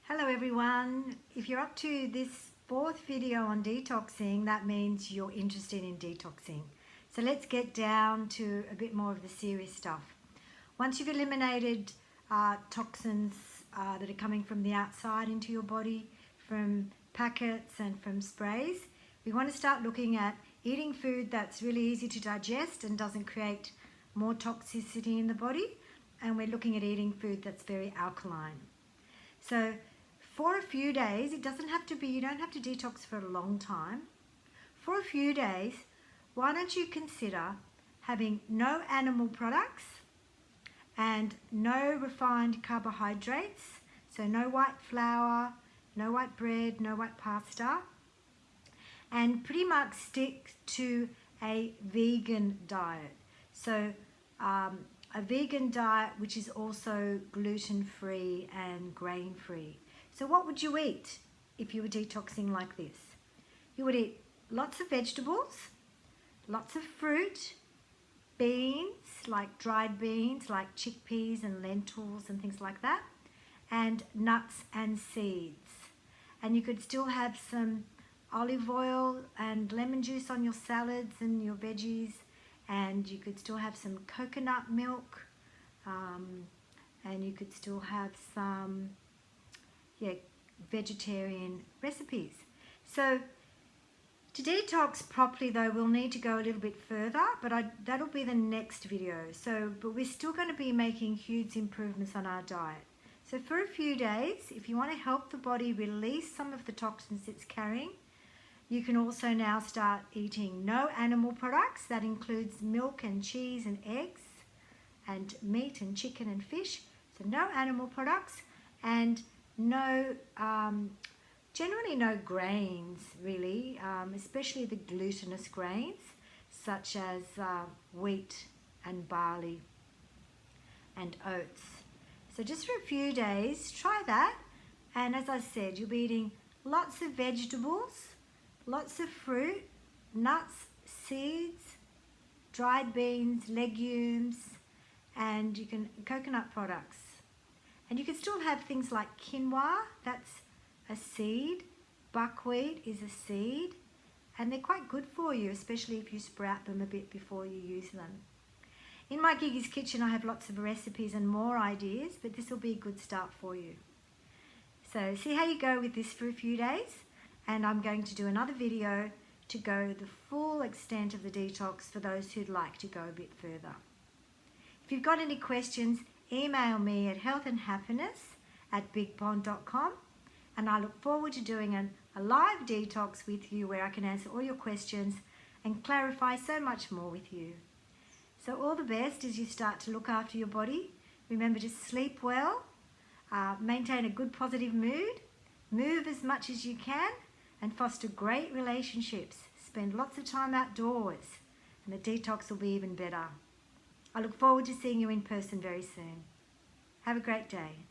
Hello everyone. If you're up to this fourth video on detoxing, that means you're interested in detoxing. So let's get down to a bit more of the serious stuff. Once you've eliminated toxins that are coming from the outside into your body, from packets and from sprays, we want to start looking at eating food that's really easy to digest and doesn't create more toxicity in the body. And we're looking at eating food that's very alkaline. So for a few days, it doesn't have to be, you don't have to detox for a long time. For a few days, why don't you consider having no animal products and no refined carbohydrates, so no white flour, no white bread, no white pasta, and pretty much stick to a vegan diet. So a vegan diet which is also gluten-free and grain-free. So what would you eat if you were detoxing like this? You would eat lots of vegetables, lots of fruit, beans, like dried beans, like chickpeas and lentils and things like that, and nuts and seeds. And you could still have some olive oil and lemon juice on your salads and your veggies, and you could still have some coconut milk, and you could still have some vegetarian recipes. So to detox properly though, we'll need to go a little bit further, but that'll be the next video. But we're still going to be making huge improvements on our diet. So for a few days, if you want to help the body release some of the toxins it's carrying, you can also now start eating no animal products. That includes milk and cheese and eggs and meat and chicken and fish. So no animal products, and no, generally no grains really, especially the glutinous grains such as wheat and barley and oats. So just for a few days, try that. And as I said, you'll be eating lots of vegetables, lots of fruit, nuts, seeds, dried beans, legumes, and coconut products. And you can still have things like quinoa, that's a seed, buckwheat is a seed, and they're quite good for you, especially if you sprout them a bit before you use them. In my Gigi's Kitchen, I have lots of recipes and more ideas, but this will be a good start for you. So see how you go with this for a few days, and I'm going to do another video to go the full extent of the detox for those who'd like to go a bit further. If you've got any questions, email me at healthandhappiness@bigpond.com, and I look forward to doing a live detox with you where I can answer all your questions and clarify so much more with you. So all the best as you start to look after your body. Remember to sleep well, maintain a good positive mood, move as much as you can, and foster great relationships. Spend lots of time outdoors, and the detox will be even better. I look forward to seeing you in person very soon. Have a great day.